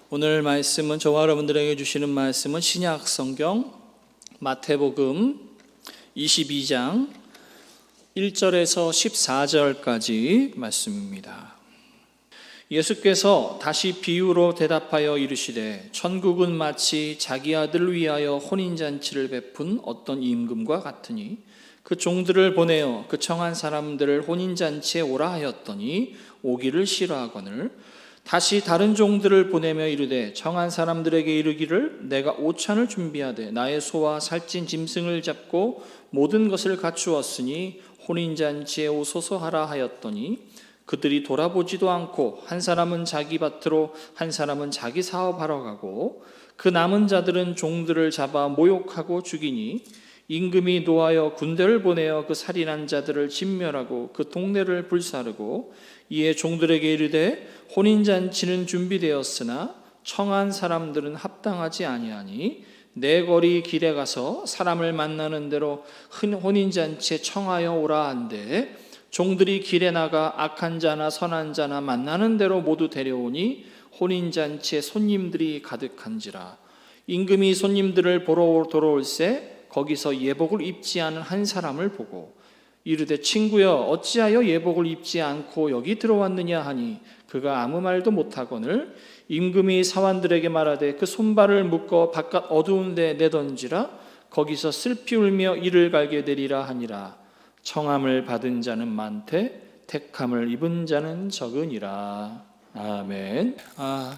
오늘 말씀은 저와 여러분들에게 주시는 말씀은 신약 성경 마태복음 22장 1절에서 14절까지 말씀입니다. 예수께서 다시 비유로 대답하여 이르시되 천국은 마치 자기 아들을 위하여 혼인잔치를 베푼 어떤 임금과 같으니 그 종들을 보내어 그 청한 사람들을 혼인잔치에 오라 하였더니 오기를 싫어하거늘 다시 다른 종들을 보내며 이르되 청한 사람들에게 이르기를 내가 오찬을 준비하되 나의 소와 살찐 짐승을 잡고 모든 것을 갖추었으니 혼인잔치에 오소서 하라 하였더니 그들이 돌아보지도 않고 한 사람은 자기 밭으로 한 사람은 자기 사업하러 가고 그 남은 자들은 종들을 잡아 모욕하고 죽이니 임금이 노하여 군대를 보내어 그 살인한 자들을 진멸하고 그 동네를 불사르고 이에 종들에게 이르되 혼인잔치는 준비되었으나 청한 사람들은 합당하지 아니하니 내 거리 길에 가서 사람을 만나는 대로 혼인잔치에 청하여 오라 한데 종들이 길에 나가 악한 자나 선한 자나 만나는 대로 모두 데려오니 혼인잔치에 손님들이 가득한지라. 임금이 손님들을 보러 돌아올새 거기서 예복을 입지 않은 한 사람을 보고 이르되 친구여 어찌하여 예복을 입지 않고 여기 들어왔느냐 하니 그가 아무 말도 못하거늘 임금이 사환들에게 말하되 그 손발을 묶어 바깥 어두운 데 내던지라. 거기서 슬피 울며 이를 갈게 되리라 하니라. 청함을 받은 자는 많되 택함을 입은 자는 적으니라. 아멘.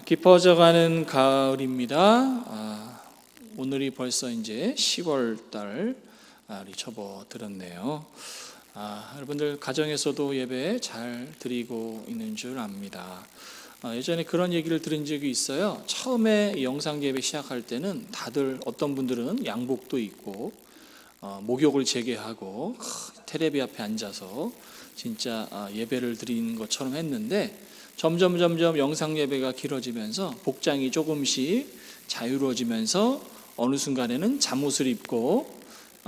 깊어져가는 가을입니다. 오늘이 벌써 이제 10월 달이 접어들었네요. 여러분들 가정에서도 예배 잘 드리고 있는 줄 압니다. 예전에 그런 얘기를 들은 적이 있어요. 처음에 영상 예배 시작할 때는 다들 어떤 분들은 양복도 입고 목욕을 재개하고 테레비 앞에 앉아서 진짜 예배를 드리는 것처럼 했는데 점점 영상 예배가 길어지면서 복장이 조금씩 자유로워지면서 어느 순간에는 잠옷을 입고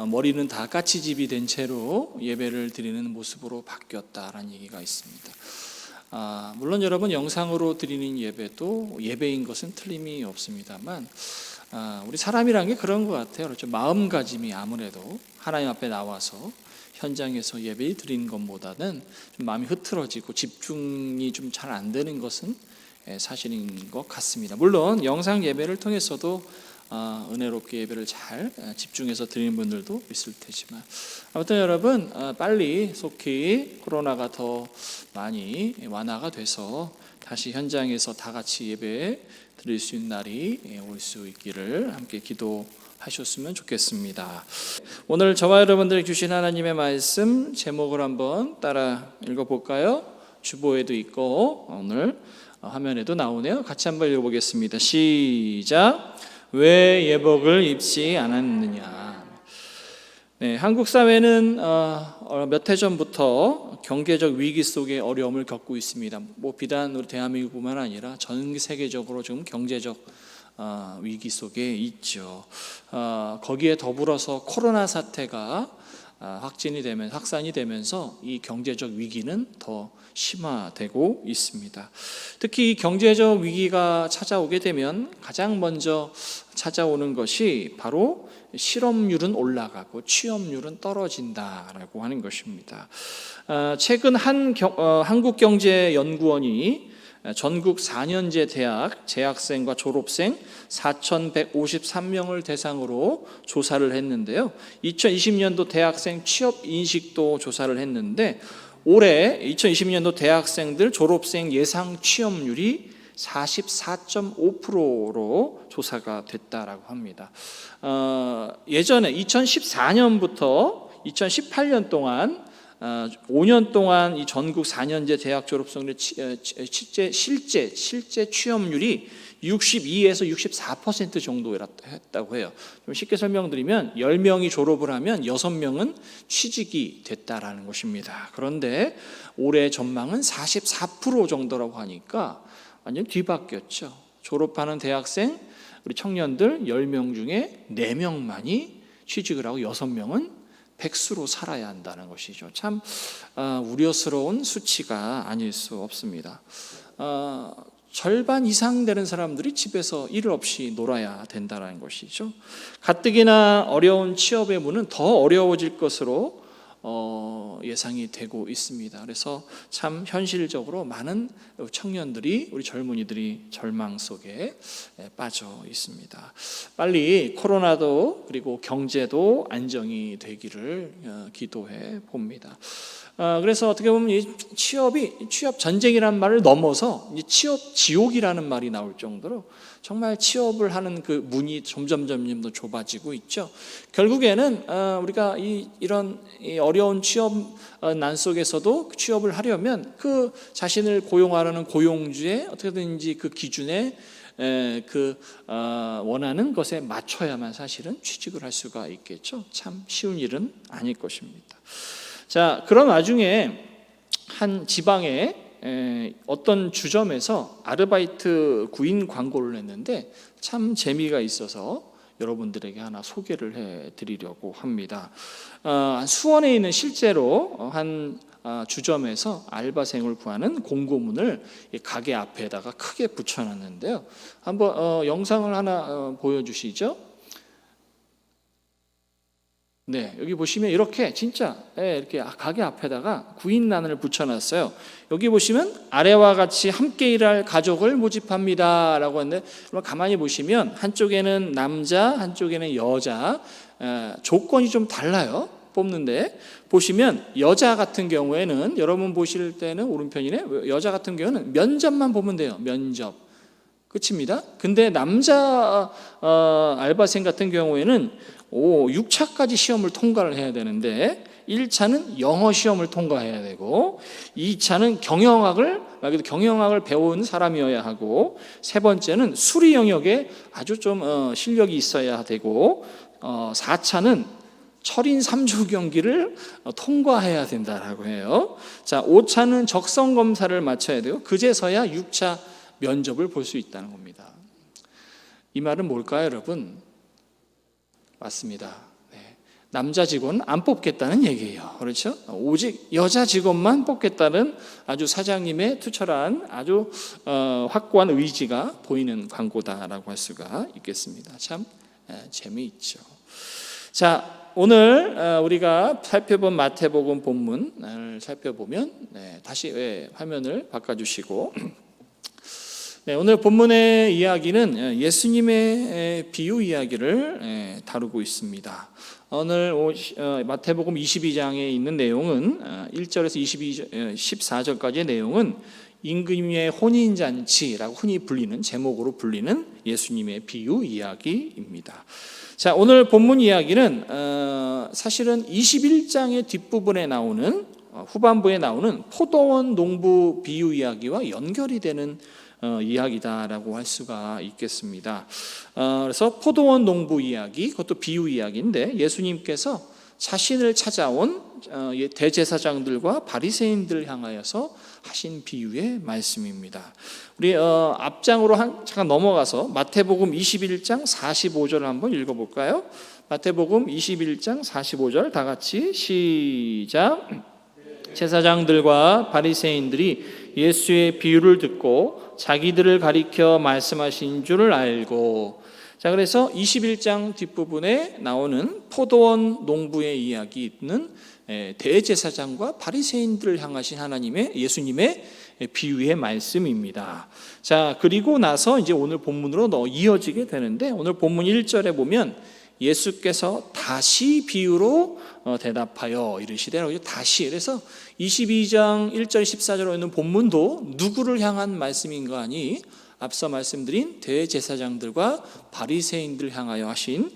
머리는 다 까치집이 된 채로 예배를 드리는 모습으로 바뀌었다라는 얘기가 있습니다. 물론 여러분 영상으로 드리는 예배도 예배인 것은 틀림이 없습니다만 우리 사람이란 게 그런 것 같아요. 그렇죠? 마음가짐이 아무래도 하나님 앞에 나와서 현장에서 예배 드리는 것보다는 좀 마음이 흐트러지고 집중이 좀 잘 안 되는 것은 사실인 것 같습니다. 물론 영상 예배를 통해서도 은혜롭게 예배를 잘 집중해서 드리는 분들도 있을 테지만 아무튼 여러분 빨리 속히 코로나가 더 많이 완화가 돼서 다시 현장에서 다 같이 예배 드릴 수 있는 날이 올 수 있기를 함께 기도하셨으면 좋겠습니다. 오늘 저와 여러분들에게 주신 하나님의 말씀 제목을 한번 따라 읽어볼까요? 주보에도 있고 오늘 화면에도 나오네요. 같이 한번 읽어보겠습니다. 시작. 왜 예복을 입지 않았느냐. 네, 한국 사회는 몇 해 전부터 경제적 위기 속에 어려움을 겪고 있습니다. 비단 우리 대한민국뿐만 아니라 전 세계적으로 지금 경제적 위기 속에 있죠. 거기에 더불어서 코로나 사태가 확산이 되면서 이 경제적 위기는 더 심화되고 있습니다. 특히 이 경제적 위기가 찾아오게 되면 가장 먼저 찾아오는 것이 바로 실업률은 올라가고 취업률은 떨어진다라고 하는 것입니다. 최근 한국경제연구원이 전국 4년제 대학 재학생과 졸업생 4,153명을 대상으로 조사를 했는데요. 2020년도 대학생 취업 인식도 조사를 했는데 올해 2020년도 대학생들 졸업생 예상 취업률이 44.5%로 조사가 됐다라고 합니다. 예전에 2014년부터 2018년 동안 5년 동안 이 전국 4년제 대학 졸업생들의 실제 취업률이 62에서 64% 정도였다고 해요. 좀 쉽게 설명드리면 10명이 졸업을 하면 6명은 취직이 됐다라는 것입니다. 그런데 올해 전망은 44% 정도라고 하니까 완전 뒤바뀌었죠. 졸업하는 대학생, 우리 청년들 10명 중에 4명만이 취직을 하고 6명은 백수로 살아야 한다는 것이죠. 참 우려스러운 수치가 아닐 수 없습니다. 절반 이상 되는 사람들이 집에서 일 없이 놀아야 된다는 것이죠. 가뜩이나 어려운 취업의 문은 더 어려워질 것으로 예상이 되고 있습니다. 그래서 참 현실적으로 많은 청년들이, 우리 젊은이들이 절망 속에 빠져 있습니다. 빨리 코로나도 그리고 경제도 안정이 되기를 기도해 봅니다. 그래서 어떻게 보면 이 취업 전쟁이라는 말을 넘어서 취업 지옥이라는 말이 나올 정도로 정말 취업을 하는 그 문이 점점 더 좁아지고 있죠. 결국에는 우리가 이런 어려운 취업 난 속에서도 취업을 하려면 그 자신을 고용하려는 고용주의 어떻게든지 그 기준에 원하는 것에 맞춰야만 사실은 취직을 할 수가 있겠죠. 참 쉬운 일은 아닐 것입니다. 자, 그런 와중에 한 지방에 어떤 주점에서 아르바이트 구인 광고를 했는데 참 재미가 있어서 여러분들에게 하나 소개를 해드리려고 합니다. 수원에 있는 실제로 한 주점에서 알바생을 구하는 공고문을 가게 앞에다가 크게 붙여놨는데요. 한번 영상을 하나 보여주시죠. 네, 여기 보시면 이렇게 진짜 이렇게 가게 앞에다가 구인란을 붙여놨어요. 여기 보시면 아래와 같이 함께 일할 가족을 모집합니다라고 하는데 가만히 보시면 한쪽에는 남자, 한쪽에는 여자, 조건이 좀 달라요. 뽑는데 보시면 여자 같은 경우에는 여러분 보실 때는 오른편이네. 여자 같은 경우는 면접만 보면 돼요. 면접 끝입니다. 근데 남자 알바생 같은 경우에는 6차까지 시험을 통과를 해야 되는데 1차는 영어 시험을 통과해야 되고 2차는 경영학을 배운 사람이어야 하고 세 번째는 수리 영역에 아주 좀 실력이 있어야 되고 4차는 철인 3조 경기를 통과해야 된다라고 해요. 자, 5차는 적성 검사를 마쳐야 되고 그제서야 6차 면접을 볼 수 있다는 겁니다. 이 말은 뭘까요, 여러분? 맞습니다. 네. 남자 직원은 안 뽑겠다는 얘기예요. 그렇죠? 오직 여자 직원만 뽑겠다는 아주 사장님의 투철한 아주 확고한 의지가 보이는 광고다라고 할 수가 있겠습니다. 참 재미있죠. 자, 오늘 우리가 살펴본 마태복음 본문을 살펴보면 다시 화면을 바꿔주시고 네, 오늘 본문의 이야기는 예수님의 비유 이야기를 다루고 있습니다. 오늘 마태복음 22장에 있는 내용은 1절에서 14절까지의 내용은 임금의 혼인잔치라고 흔히 불리는 제목으로 불리는 예수님의 비유 이야기입니다. 자, 오늘 본문 이야기는 사실은 21장의 뒷부분에 나오는 후반부에 나오는 포도원 농부 비유 이야기와 연결이 되는 이야기다라고 할 수가 있겠습니다. 그래서 포도원 농부 이야기, 그것도 비유 이야기인데 예수님께서 자신을 찾아온 대제사장들과 바리새인들을 향하여서 하신 비유의 말씀입니다. 우리 앞장으로 잠깐 넘어가서 마태복음 21장 45절 한번 읽어볼까요? 마태복음 21장 45절 다 같이 시작. 제사장들과 바리새인들이 예수의 비유를 듣고 자기들을 가리켜 말씀하신 줄을 알고, 자, 그래서 21장 뒷부분에 나오는 포도원 농부의 이야기는 대제사장과 바리새인들을 향하신 예수님의 비유의 말씀입니다. 자, 그리고 나서 이제 오늘 본문으로 이어지게 되는데 오늘 본문 1절에 보면 예수께서 다시 비유로 대답하여 이르시되, 다시, 그래서 22장 1절 14절에 있는 본문도 누구를 향한 말씀인가 하니 앞서 말씀드린 대제사장들과 바리새인들을 향하여 하신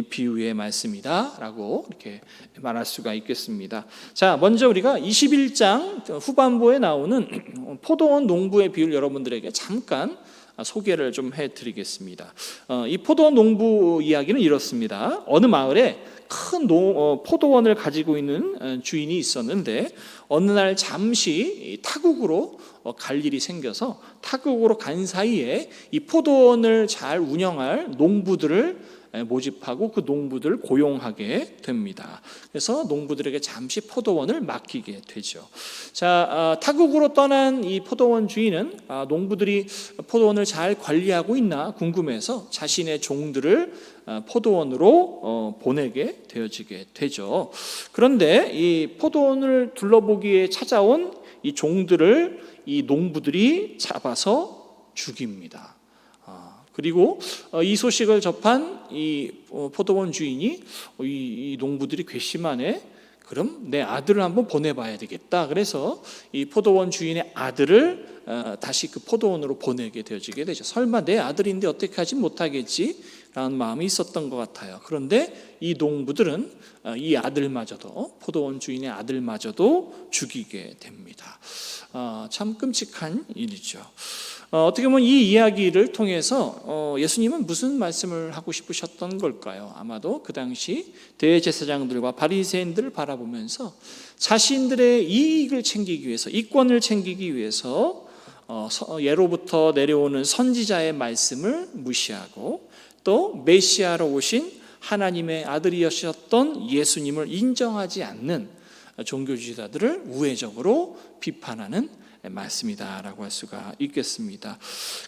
비유의 말씀이다 라고 이렇게 말할 수가 있겠습니다. 자, 먼저 우리가 21장 후반부에 나오는 포도원 농부의 비유를 여러분들에게 잠깐 소개를 좀 해드리겠습니다. 이 포도원 농부 이야기는 이렇습니다. 어느 마을에 큰 포도원을 가지고 있는 주인이 있었는데 어느 날 잠시 타국으로 갈 일이 생겨서 타국으로 간 사이에 이 포도원을 잘 운영할 농부들을 모집하고 그 농부들을 고용하게 됩니다. 그래서 농부들에게 잠시 포도원을 맡기게 되죠. 자, 타국으로 떠난 이 포도원 주인은 농부들이 포도원을 잘 관리하고 있나 궁금해서 자신의 종들을 포도원으로 보내게 되어지게 되죠. 그런데 이 포도원을 둘러보기에 찾아온 이 종들을 이 농부들이 잡아서 죽입니다. 그리고 이 소식을 접한 이 포도원 주인이 이 농부들이 괘씸하네. 그럼 내 아들을 한번 보내봐야 되겠다. 그래서 이 포도원 주인의 아들을 다시 그 포도원으로 보내게 되어지게 되죠. 설마 내 아들인데 어떻게 하지 못하겠지? 라는 마음이 있었던 것 같아요. 그런데 이 농부들은 이 아들마저도, 포도원 주인의 아들마저도 죽이게 됩니다. 참 끔찍한 일이죠. 어떻게 보면 이 이야기를 통해서 예수님은 무슨 말씀을 하고 싶으셨던 걸까요? 아마도 그 당시 대제사장들과 바리새인들을 바라보면서 자신들의 이익을 챙기기 위해서, 이권을 챙기기 위해서 예로부터 내려오는 선지자의 말씀을 무시하고 또 메시아로 오신 하나님의 아들이셨던 예수님을 인정하지 않는 종교주의자들을 우회적으로 비판하는 말씀이다라고 할 수가 있겠습니다.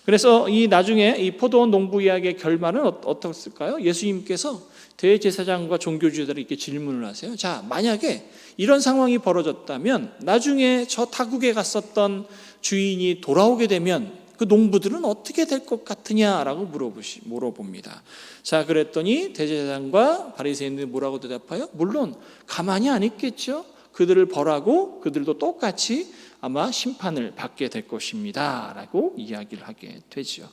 그래서 이 나중에 이 포도원 농부 이야기의 결말은 어떻을까요? 예수님께서 대제사장과 종교주의자들이 이렇게 질문을 하세요. 자, 만약에 이런 상황이 벌어졌다면 나중에 저 타국에 갔었던 주인이 돌아오게 되면 그 농부들은 어떻게 될 것 같으냐라고 물어봅니다. 자, 그랬더니 대제사장과 바리새인들이 뭐라고 대답해요? 물론 가만히 안 있겠죠. 그들을 벌하고 그들도 똑같이 아마 심판을 받게 될 것입니다 라고 이야기를 하게 되죠.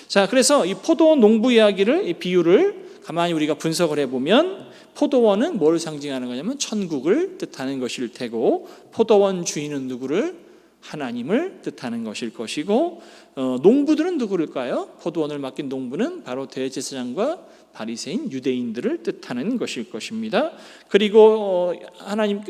자, 그래서 이 포도원 농부 이야기를, 이 비유를 가만히 우리가 분석을 해보면 포도원은 뭘 상징하는 거냐면 천국을 뜻하는 것일 테고, 포도원 주인은 누구를? 하나님을 뜻하는 것일 것이고, 농부들은 누구일까요? 포도원을 맡긴 농부는 바로 대제사장과 바리새인 유대인들을 뜻하는 것일 것입니다. 그리고 하나님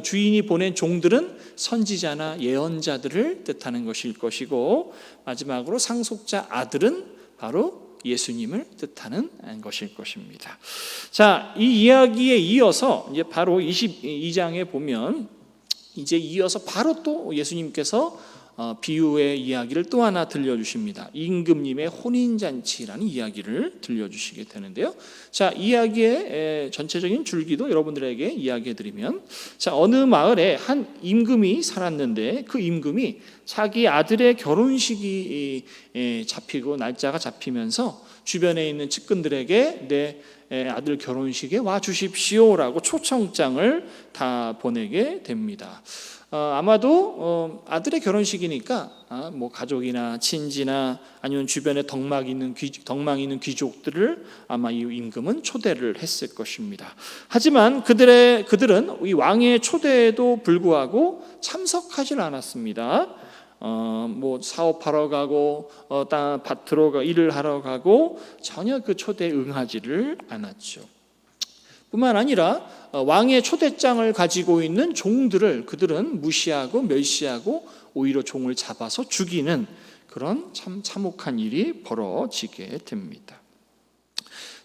주인이 보낸 종들은 선지자나 예언자들을 뜻하는 것일 것이고, 마지막으로 상속자 아들은 바로 예수님을 뜻하는 것일 것입니다. 자, 이 이야기에 이어서 이제 바로 22장에 보면 이제 이어서 바로 또 예수님께서 비유의 이야기를 또 하나 들려주십니다. 임금님의 혼인잔치라는 이야기를 들려주시게 되는데요. 자, 이야기의 전체적인 줄기도 여러분들에게 이야기해드리면, 자, 어느 마을에 한 임금이 살았는데 그 임금이 자기 아들의 결혼식이 잡히고 날짜가 잡히면서 주변에 있는 측근들에게 내 아들 결혼식에 와 주십시오라고 초청장을 다 보내게 됩니다. 아마도 아들의 결혼식이니까 뭐 가족이나 친지나 아니면 주변에 덕망 있는 귀족들을 아마 이 임금은 초대를 했을 것입니다. 하지만 그들은 이 왕의 초대에도 불구하고 참석하지 않았습니다. 뭐 사업하러 가고 밭으로 일을 하러 가고 전혀 그 초대에 응하지를 않았죠. 뿐만 아니라 왕의 초대장을 가지고 있는 종들을 그들은 무시하고 멸시하고 오히려 종을 잡아서 죽이는 그런 참 참혹한 일이 벌어지게 됩니다.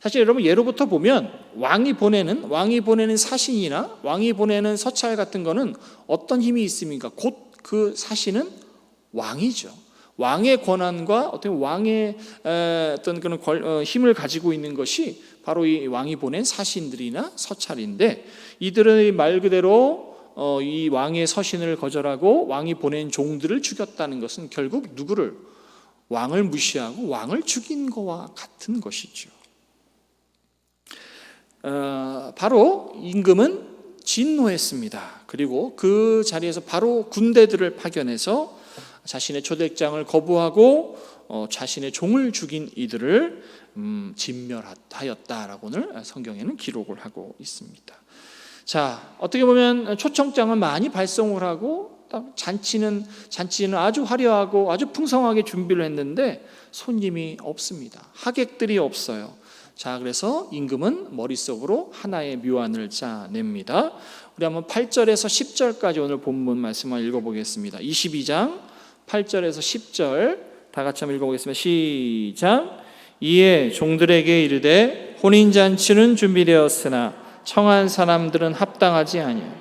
사실 여러분, 예로부터 보면 왕이 보내는 사신이나 왕이 보내는 서찰 같은 거는 어떤 힘이 있습니까? 곧 그 사신은 왕이죠. 왕의 권한과 어떤 왕의 어떤 그런 힘을 가지고 있는 것이 바로 이 왕이 보낸 사신들이나 서찰인데, 이들의 말 그대로 이 왕의 서신을 거절하고 왕이 보낸 종들을 죽였다는 것은 결국 누구를? 왕을 무시하고 왕을 죽인 것과 같은 것이죠. 바로 임금은 진노했습니다. 그리고 그 자리에서 바로 군대들을 파견해서 자신의 초대장을 거부하고 자신의 종을 죽인 이들을 진멸하였다라고 오늘 성경에는 기록을 하고 있습니다. 자, 어떻게 보면 초청장을 많이 발송을 하고 잔치는 아주 화려하고 아주 풍성하게 준비를 했는데 손님이 없습니다. 하객들이 없어요. 자, 그래서 임금은 머릿속으로 하나의 묘안을 짜냅니다. 우리 한번 8절에서 10절까지 오늘 본문 말씀을 읽어보겠습니다. 22장 8절에서 10절 다 같이 한번 읽어보겠습니다. 시작. 이에 종들에게 이르되 혼인잔치는 준비되었으나 청한 사람들은 합당하지 아니하니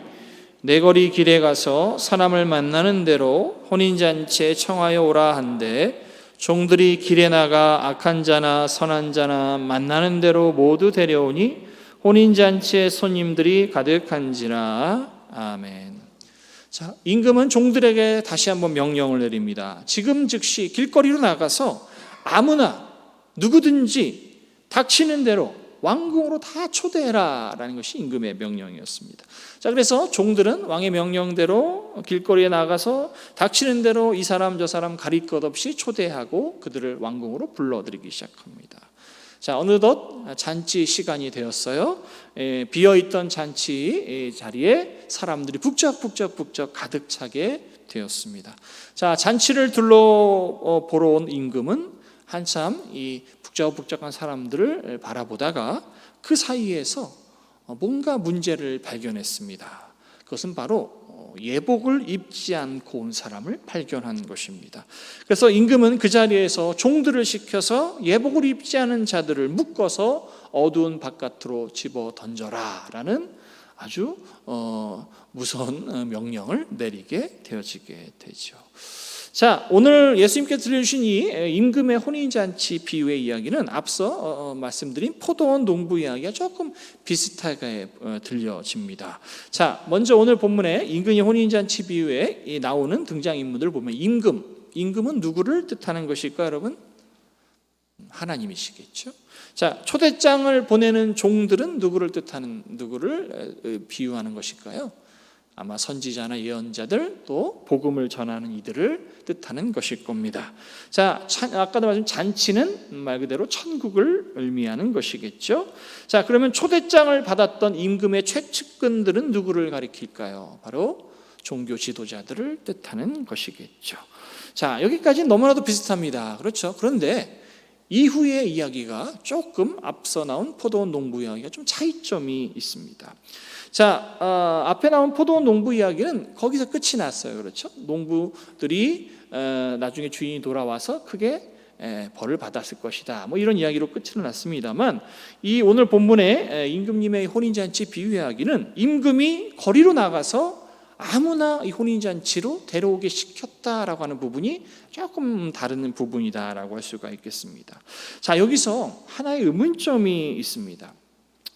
내 거리 길에 가서 사람을 만나는 대로 혼인잔치에 청하여 오라 한데 종들이 길에 나가 악한 자나 선한 자나 만나는 대로 모두 데려오니 혼인잔치에 손님들이 가득한지라. 아멘. 자, 임금은 종들에게 다시 한번 명령을 내립니다. 지금 즉시 길거리로 나가서 아무나 누구든지 닥치는 대로 왕궁으로 다 초대해라 라는 것이 임금의 명령이었습니다. 자, 그래서 종들은 왕의 명령대로 길거리에 나가서 닥치는 대로 이 사람 저 사람 가릴 것 없이 초대하고 그들을 왕궁으로 불러들이기 시작합니다. 자, 어느덧 잔치 시간이 되었어요. 비어있던 잔치 자리에 사람들이 북적북적 가득 차게 되었습니다. 자, 잔치를 둘러보러 온 임금은 한참 이 북적북적한 사람들을 바라보다가 그 사이에서 뭔가 문제를 발견했습니다. 그것은 바로 예복을 입지 않고 온 사람을 발견한 것입니다. 그래서 임금은 그 자리에서 종들을 시켜서 예복을 입지 않은 자들을 묶어서 어두운 바깥으로 집어 던져라 라는 아주 무서운 명령을 내리게 되어지게 되죠. 자, 오늘 예수님께서 들려주신 이 임금의 혼인잔치 비유의 이야기는 앞서 말씀드린 포도원 농부 이야기가 조금 비슷하게 들려집니다. 자, 먼저 오늘 본문에 임금의 혼인잔치 비유에 나오는 등장인물들을 보면 임금은 누구를 뜻하는 것일까요, 여러분? 하나님이시겠죠. 자, 초대장을 보내는 종들은 누구를 비유하는 것일까요? 아마 선지자나 예언자들 또 복음을 전하는 이들을 뜻하는 것일 겁니다. 자, 아까도 말씀 잔치는 말 그대로 천국을 의미하는 것이겠죠. 자, 그러면 초대장을 받았던 임금의 최측근들은 누구를 가리킬까요? 바로 종교 지도자들을 뜻하는 것이겠죠. 자, 여기까지는 너무나도 비슷합니다. 그렇죠. 그런데 이후의 이야기가 조금 앞서 나온 포도원 농부 이야기가 좀 차이점이 있습니다. 자, 앞에 나온 포도원 농부 이야기는 거기서 끝이 났어요. 그렇죠? 농부들이 나중에 주인이 돌아와서 크게 벌을 받았을 것이다. 뭐 이런 이야기로 끝을 났습니다만, 이 오늘 본문의 임금님의 혼인잔치 비유 이야기는 임금이 거리로 나가서 아무나 이 혼인잔치로 데려오게 시켰다라고 하는 부분이 조금 다른 부분이다라고 할 수가 있겠습니다. 자, 여기서 하나의 의문점이 있습니다.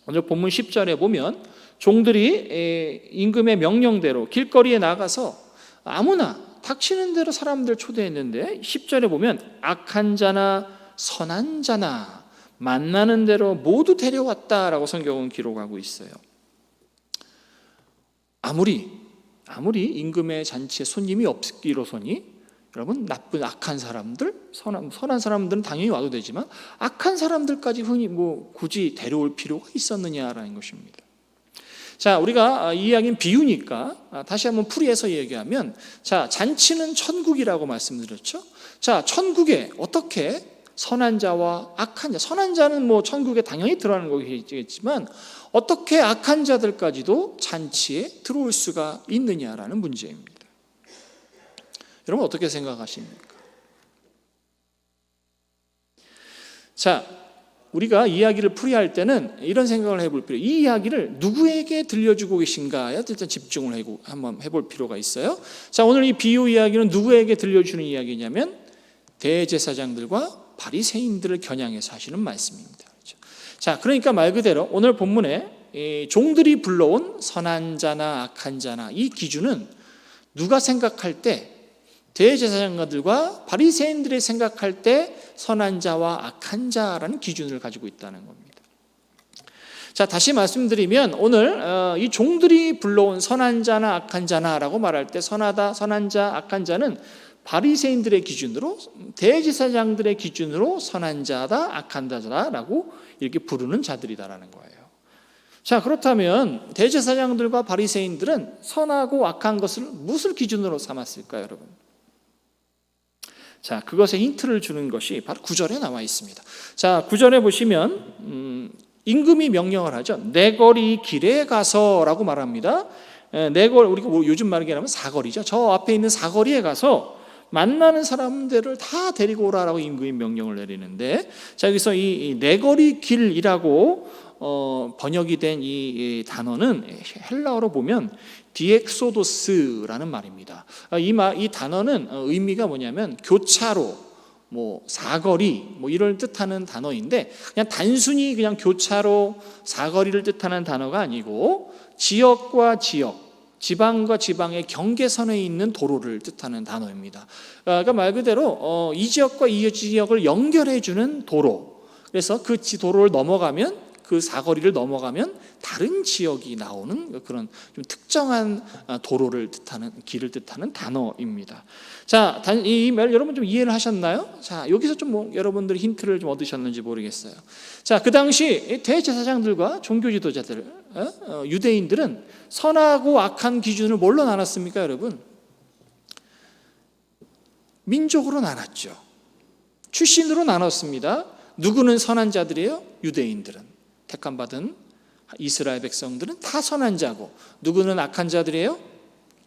오늘 본문 10절에 보면 종들이 임금의 명령대로 길거리에 나가서 아무나 닥치는 대로 사람들 초대했는데 10절에 보면 악한 자나 선한 자나 만나는 대로 모두 데려왔다라고 성경은 기록하고 있어요. 아무리 임금의 잔치에 손님이 없기로서니 여러분, 나쁜 악한 사람들, 선한 사람들은 당연히 와도 되지만 악한 사람들까지 굳이 데려올 필요가 있었느냐라는 것입니다. 자, 우리가 이 이야기는 비유니까 다시 한번 풀이해서 얘기하면, 자, 잔치는 천국이라고 말씀드렸죠. 자, 천국에 어떻게 선한 자와 악한 자, 선한 자는 천국에 당연히 들어가는 거겠지만 어떻게 악한 자들까지도 잔치에 들어올 수가 있느냐라는 문제입니다. 여러분, 어떻게 생각하십니까? 자, 우리가 이야기를 풀이할 때는 이런 생각을 해볼 필요, 이 이야기를 누구에게 들려주고 계신가에 일단 집중을 한번 해볼 필요가 있어요. 자, 오늘 이 비유 이야기는 누구에게 들려주는 이야기냐면 대제사장들과 바리새인들을 겨냥해서 하시는 말씀입니다. 그렇죠? 자, 그러니까 말 그대로 오늘 본문에 종들이 불러온 선한 자나 악한 자나 이 기준은 누가 생각할 때, 대제사장들과 바리새인들이 생각할 때 선한 자와 악한 자라는 기준을 가지고 있다는 겁니다. 자, 다시 말씀드리면 오늘 이 종들이 불러온 선한 자나 악한 자나라고 말할 때 선한 자, 악한 자는 바리새인들의 기준으로, 대제사장들의 기준으로 선한 자다, 악한 자다라고 이렇게 부르는 자들이다라는 거예요. 자, 그렇다면 대제사장들과 바리새인들은 선하고 악한 것을 무엇을 기준으로 삼았을까요, 여러분? 자, 그것에 힌트를 주는 것이 바로 9절에 나와 있습니다. 자, 9절에 보시면 임금이 명령을 하죠. 내 거리 길에 가서라고 말합니다. 내 거리, 우리가 요즘 말하게 하면 사거리죠. 저 앞에 있는 사거리에 가서 만나는 사람들을 다 데리고 오라라고 임금이 명령을 내리는데, 자, 여기서 이 네거리 길이라고 번역이 된 이 단어는 헬라어로 보면 디엑소도스라는 말입니다. 이 단어는 의미가 뭐냐면 교차로, 사거리, 이를 뜻하는 단어인데, 그냥 단순히 그냥 교차로, 사거리를 뜻하는 단어가 아니고 지역과 지역, 지방과 지방의 경계선에 있는 도로를 뜻하는 단어입니다. 그러니까 말 그대로 이 지역과 이 지역을 연결해주는 도로. 그래서 그 도로를 넘어가면, 그 사거리를 넘어가면 다른 지역이 나오는 그런 좀 특정한 도로를 뜻하는, 길을 뜻하는 단어입니다. 자, 이 말 여러분 좀 이해를 하셨나요? 자, 여기서 좀 여러분들이 힌트를 좀 얻으셨는지 모르겠어요. 자, 그 당시 대제사장들과 종교 지도자들, 유대인들은 선하고 악한 기준을 뭘로 나눴습니까, 여러분? 민족으로 나눴죠. 출신으로 나눴습니다. 누구는 선한 자들이에요? 유대인들은. 택함받은 이스라엘 백성들은 다 선한 자고, 누구는 악한 자들이에요?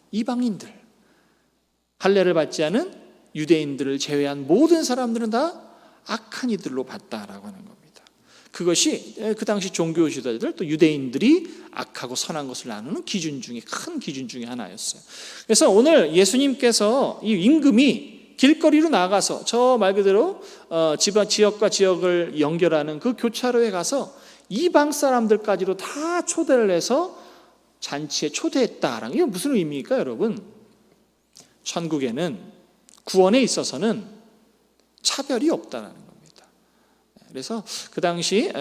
이방인들. 할례를 받지 않은 유대인들을 제외한 모든 사람들은 다 악한 이들로 봤다라고 하는 겁니다. 그것이 그 당시 종교 지도자들, 또 유대인들이 악하고 선한 것을 나누는 기준 중에, 큰 기준 중에 하나였어요. 그래서 오늘 예수님께서 이 임금이 길거리로 나가서 저 말 그대로 지역과 지역을 연결하는 그 교차로에 가서 이방 사람들까지도 다 초대를 해서 잔치에 초대했다라는 게 무슨 의미입니까, 여러분? 천국에는 구원에 있어서는 차별이 없다는 겁니다. 그래서 그 당시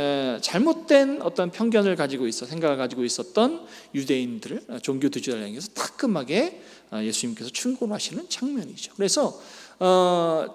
잘못된 어떤 편견을 가지고 생각을 가지고 있었던 유대인들을, 종교 지도자를 향해서 따끔하게 예수님께서 충고하시는 장면이죠. 그래서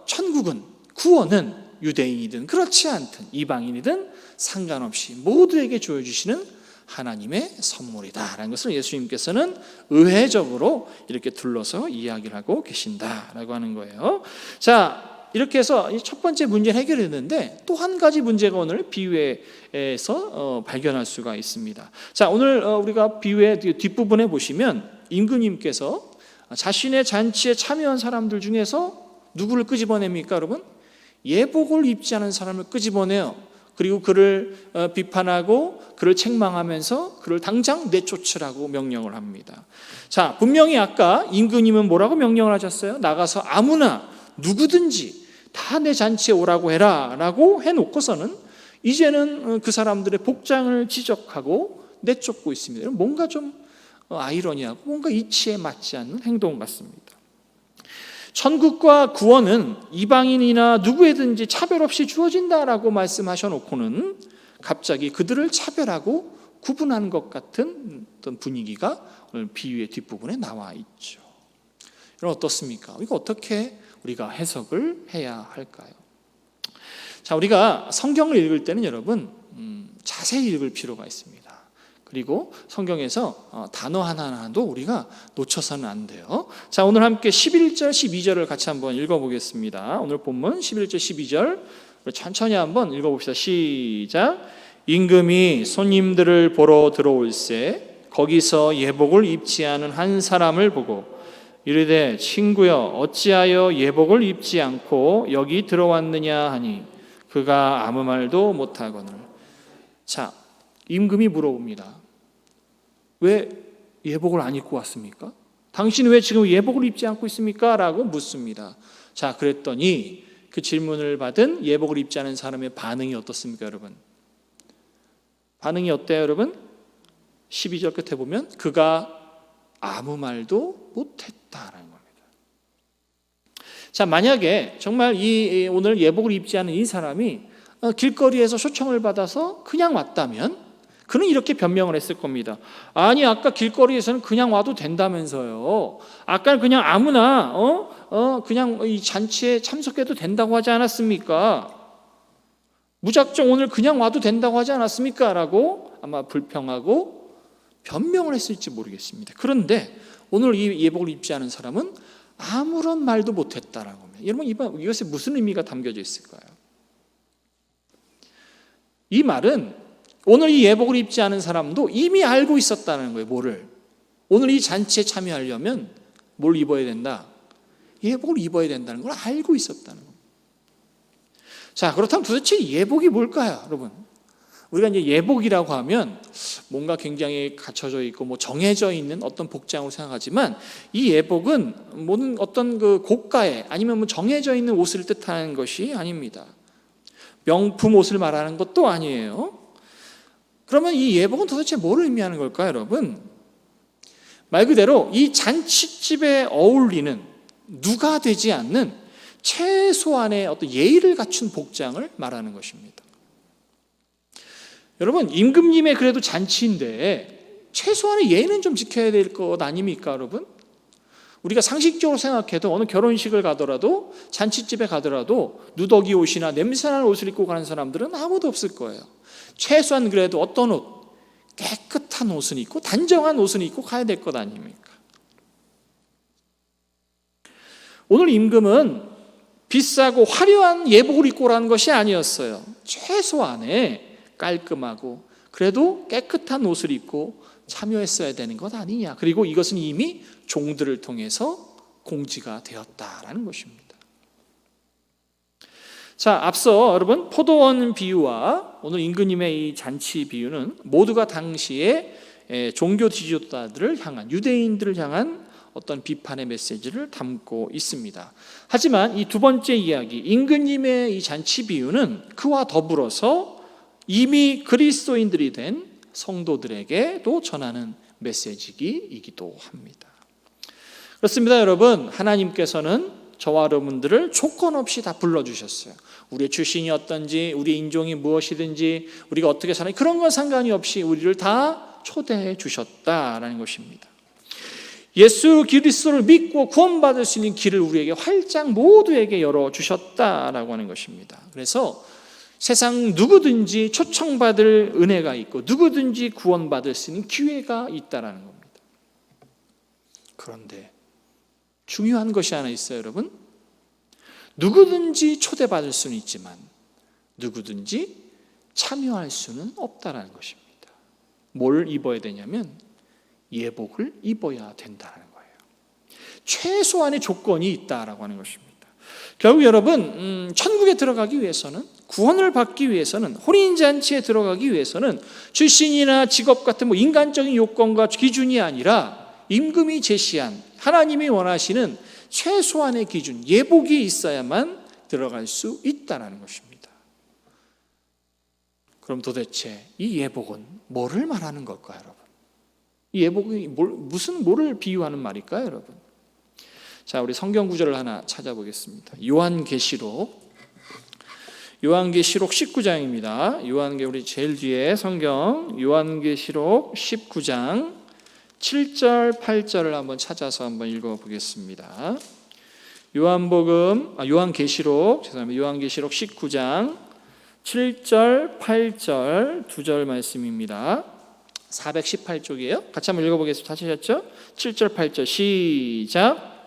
천국은, 구원은 유대인이든 그렇지 않든 이방인이든 상관없이 모두에게 주어주시는 하나님의 선물이다라는 것을 예수님께서는 의회적으로 이렇게 둘러서 이야기를 하고 계신다라고 하는 거예요. 자, 이렇게 해서 첫 번째 문제를 해결했는데, 또 한 가지 문제가 오늘 비유에서 발견할 수가 있습니다. 자, 오늘 우리가 비유의 뒷부분에 보시면 임금님께서 자신의 잔치에 참여한 사람들 중에서 누구를 끄집어냅니까, 여러분? 예복을 입지 않은 사람을 끄집어내요. 그리고 그를 비판하고 그를 책망하면서 그를 당장 내쫓으라고 명령을 합니다. 자, 분명히 아까 임금님은 뭐라고 명령을 하셨어요? 나가서 아무나 누구든지 다 내 잔치에 오라고 해라 라고 해놓고서는 이제는 그 사람들의 복장을 지적하고 내쫓고 있습니다. 뭔가 좀 아이러니하고 뭔가 이치에 맞지 않는 행동 같습니다. 천국과 구원은 이방인이나 누구에든지 차별 없이 주어진다라고 말씀하셔놓고는 갑자기 그들을 차별하고 구분하는 것 같은 어떤 분위기가 오늘 비유의 뒷부분에 나와 있죠. 여러분 어떻습니까? 이거 어떻게 우리가 해석을 해야 할까요? 자, 우리가 성경을 읽을 때는 여러분 자세히 읽을 필요가 있습니다. 그리고 성경에서 단어 하나하나도 우리가 놓쳐서는 안 돼요. 자, 오늘 함께 11절, 12절을 같이 한번 읽어보겠습니다. 오늘 본문 11절, 12절 천천히 한번 읽어봅시다. 시작. 임금이 손님들을 보러 들어올새 거기서 예복을 입지 않은 한 사람을 보고 이르되 친구여 어찌하여 예복을 입지 않고 여기 들어왔느냐 하니 그가 아무 말도 못하거늘. 자, 임금이 물어봅니다. 왜 예복을 안 입고 왔습니까? 당신은 왜 지금 예복을 입지 않고 있습니까? 라고 묻습니다. 자, 그랬더니 그 질문을 받은 예복을 입지 않은 사람의 반응이 어떻습니까, 여러분? 반응이 어때요, 여러분? 12절 끝에 보면 그가 아무 말도 못했다라는 겁니다. 자, 만약에 정말 오늘 예복을 입지 않은 이 사람이 길거리에서 초청을 받아서 그냥 왔다면 그는 이렇게 변명을 했을 겁니다. 아니, 아까 길거리에서는 그냥 와도 된다면서요. 아까 그냥 아무나 그냥 이 잔치에 참석해도 된다고 하지 않았습니까? 무작정 오늘 그냥 와도 된다고 하지 않았습니까? 라고 아마 불평하고 변명을 했을지 모르겠습니다. 그런데 오늘 이 예복을 입지 않은 사람은 아무런 말도 못했다라고 합니다. 여러분, 이것에 무슨 의미가 담겨져 있을까요? 이 말은 오늘 이 예복을 입지 않은 사람도 이미 알고 있었다는 거예요. 뭐를? 오늘 이 잔치에 참여하려면 뭘 입어야 된다? 예복을 입어야 된다는 걸 알고 있었다는 겁니다. 자, 그렇다면 도대체 예복이 뭘까요, 여러분? 우리가 이제 예복이라고 하면 뭔가 굉장히 갖춰져 있고 뭐 정해져 있는 어떤 복장으로 생각하지만, 이 예복은 모든 어떤 그 고가의 아니면 뭐 정해져 있는 옷을 뜻하는 것이 아닙니다. 명품 옷을 말하는 것도 아니에요. 그러면 이 예복은 도대체 뭘 의미하는 걸까요, 여러분? 말 그대로 이 잔치집에 어울리는 누가 되지 않는 최소한의 어떤 예의를 갖춘 복장을 말하는 것입니다. 여러분, 임금님의 그래도 잔치인데 최소한의 예의는 좀 지켜야 될 것 아닙니까, 여러분? 우리가 상식적으로 생각해도 어느 결혼식을 가더라도 잔치집에 가더라도 누더기 옷이나 냄새나는 옷을 입고 가는 사람들은 아무도 없을 거예요. 최소한 그래도 어떤 옷, 깨끗한 옷은 입고 단정한 옷은 입고 가야 될 것 아닙니까? 오늘 임금은 비싸고 화려한 예복을 입고 오라는 것이 아니었어요. 최소한의 깔끔하고 그래도 깨끗한 옷을 입고 참여했어야 되는 것 아니냐. 그리고 이것은 이미 종들을 통해서 공지가 되었다라는 것입니다. 자, 앞서 여러분 포도원 비유와 오늘 임금님의 이 잔치 비유는 모두가 당시에 종교 지도자들을 향한, 유대인들을 향한 어떤 비판의 메시지를 담고 있습니다. 하지만 이 두 번째 이야기, 임금님의 이 잔치 비유는 그와 더불어서 이미 그리스도인들이 된 성도들에게도 전하는 메시지이기도 합니다. 그렇습니다, 여러분. 하나님께서는 저와 여러분들을 조건 없이 다 불러주셨어요. 우리의 출신이 어떤지, 우리의 인종이 무엇이든지, 우리가 어떻게 사는지 그런 건 상관이 없이 우리를 다 초대해 주셨다라는 것입니다. 예수 그리스도를 믿고 구원받을 수 있는 길을 우리에게 활짝 모두에게 열어주셨다라고 하는 것입니다. 그래서 세상 누구든지 초청받을 은혜가 있고 누구든지 구원받을 수 있는 기회가 있다라는 겁니다. 그런데 중요한 것이 하나 있어요, 여러분. 누구든지 초대받을 수는 있지만 누구든지 참여할 수는 없다라는 것입니다. 뭘 입어야 되냐면 예복을 입어야 된다는 거예요. 최소한의 조건이 있다라고 하는 것입니다. 결국 여러분, 천국에 들어가기 위해서는, 구원을 받기 위해서는, 혼인잔치에 들어가기 위해서는 출신이나 직업 같은 뭐 인간적인 요건과 기준이 아니라 임금이 제시한, 하나님이 원하시는 최소한의 기준, 예복이 있어야만 들어갈 수 있다는 것입니다. 그럼 도대체 이 예복은 뭐를 말하는 걸까요, 여러분? 이 예복이 뭐를 비유하는 말일까요, 여러분? 자, 우리 성경 구절을 하나 찾아보겠습니다. 요한계시록 19장입니다. 우리 제일 뒤에 성경 요한계시록 19장 7절 8절을 한번 찾아서 한번 읽어보겠습니다. 요한계시록 19장 7절 8절 두 절 말씀입니다. 418쪽이에요. 같이 한번 읽어보겠습니다. 다시 하셨죠? 7절 8절 시작.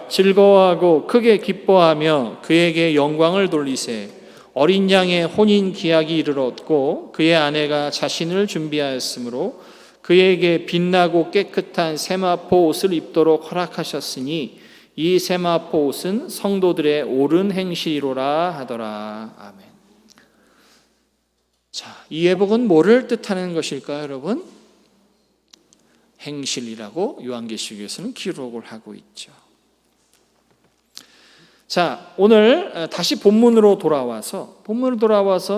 즐거워하고 크게 기뻐하며 그에게 영광을 돌리세. 어린 양의 혼인 기약이 이르렀고 그의 아내가 자신을 준비하였으므로 그에게 빛나고 깨끗한 세마포 옷을 입도록 허락하셨으니 이 세마포 옷은 성도들의 옳은 행실이로라 하더라. 아멘. 자, 이 예복은 뭐를 뜻하는 것일까요, 여러분? 행실이라고 요한계시록에서는 기록을 하고 있죠. 자, 오늘 다시 본문으로 돌아와서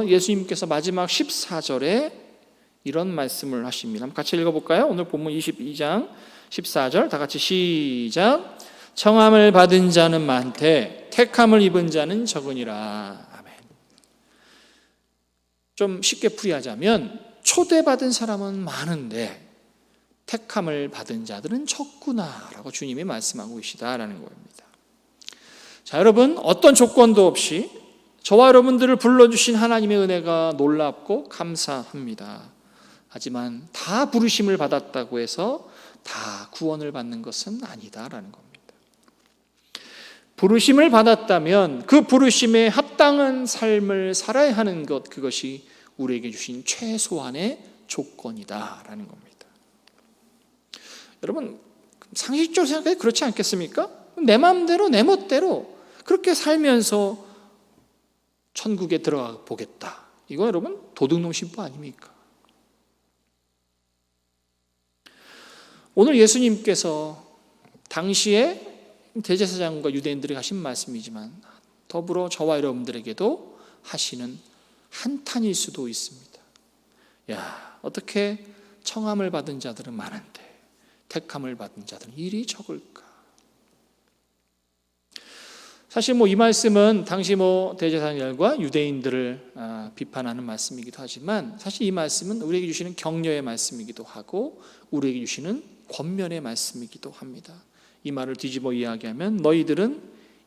예수님께서 마지막 14절에 이런 말씀을 하십니다. 같이 읽어볼까요? 오늘 본문 22장 14절 다 같이 시작. 청함을 받은 자는 많되 택함을 입은 자는 적으니라. 아멘. 좀 쉽게 풀이하자면 초대받은 사람은 많은데 택함을 받은 자들은 적구나라고 주님이 말씀하고 계시다라는 겁니다. 자, 여러분, 어떤 조건도 없이 저와 여러분들을 불러주신 하나님의 은혜가 놀랍고 감사합니다. 하지만 다 부르심을 받았다고 해서 다 구원을 받는 것은 아니다라는 겁니다. 부르심을 받았다면 그 부르심에 합당한 삶을 살아야 하는 것, 그것이 우리에게 주신 최소한의 조건이다라는 겁니다. 여러분, 상식적으로 생각해 그렇지 않겠습니까? 내 마음대로 내 멋대로 그렇게 살면서 천국에 들어가 보겠다. 이거 여러분 도둑놈 신부 아닙니까? 오늘 예수님께서 당시에 대제사장과 유대인들이 하신 말씀이지만 더불어 저와 여러분들에게도 하시는 한탄일 수도 있습니다. 야, 어떻게 청함을 받은 자들은 많은데 택함을 받은 자들은 이리 적을까? 사실 이 말씀은 당시 대제사장들과 유대인들을 비판하는 말씀이기도 하지만 사실 이 말씀은 우리에게 주시는 격려의 말씀이기도 하고 우리에게 주시는 권면의 말씀이기도 합니다. 이 말을 뒤집어 이야기하면 너희들은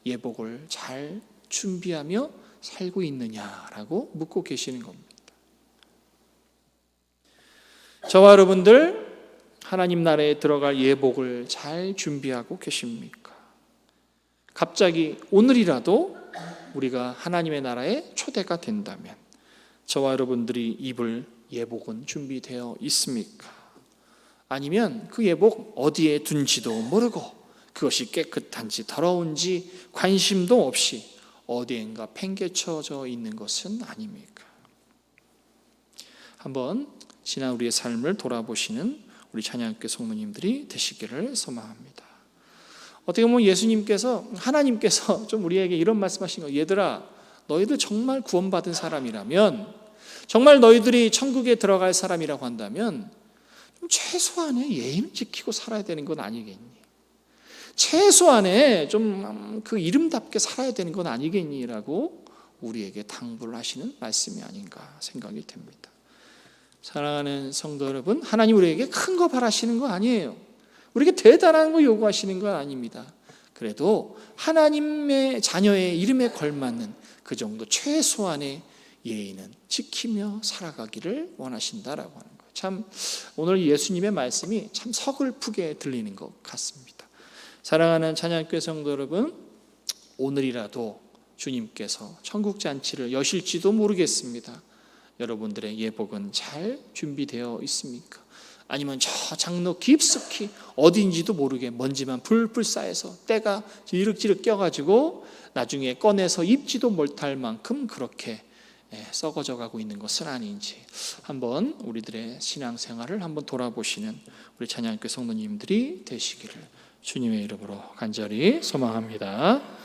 예복을 잘 준비하며 살고 있느냐라고 묻고 계시는 겁니다. 저와 여러분들 하나님 나라에 들어갈 예복을 잘 준비하고 계십니까? 갑자기 오늘이라도 우리가 하나님의 나라에 초대가 된다면 저와 여러분들이 입을 예복은 준비되어 있습니까? 아니면 그 예복 어디에 둔지도 모르고 그것이 깨끗한지 더러운지 관심도 없이 어디엔가 팽개쳐져 있는 것은 아닙니까? 한번 지난 우리의 삶을 돌아보시는 우리 찬양교회 성도님들이 되시기를 소망합니다. 어떻게 보면 예수님께서 하나님께서 좀 우리에게 이런 말씀하신 거예요. 얘들아, 너희들 정말 구원받은 사람이라면 정말 너희들이 천국에 들어갈 사람이라고 한다면 최소한의 예의는 지키고 살아야 되는 건 아니겠니? 최소한의 좀 그 이름답게 살아야 되는 건 아니겠니? 라고 우리에게 당부를 하시는 말씀이 아닌가 생각이 됩니다. 사랑하는 성도 여러분, 하나님 우리에게 큰 거 바라시는 거 아니에요. 우리에게 대단한 거 요구하시는 건 아닙니다. 그래도 하나님의 자녀의 이름에 걸맞는 그 정도 최소한의 예의는 지키며 살아가기를 원하신다라고 하는 거예요. 참 오늘 예수님의 말씀이 참 서글프게 들리는 것 같습니다. 사랑하는 찬양교회 성도 여러분, 오늘이라도 주님께서 천국잔치를 여실지도 모르겠습니다. 여러분들의 예복은 잘 준비되어 있습니까? 아니면 저 장로 깊숙이 어디인지도 모르게 먼지만 풀풀 쌓여서 때가 지륵지륵 껴가지고 나중에 꺼내서 입지도 못할 만큼 그렇게 썩어져 가고 있는 것은 아닌지 한번 우리들의 신앙생활을 한번 돌아보시는 우리 찬양교회 성도님들이 되시기를 주님의 이름으로 간절히 소망합니다.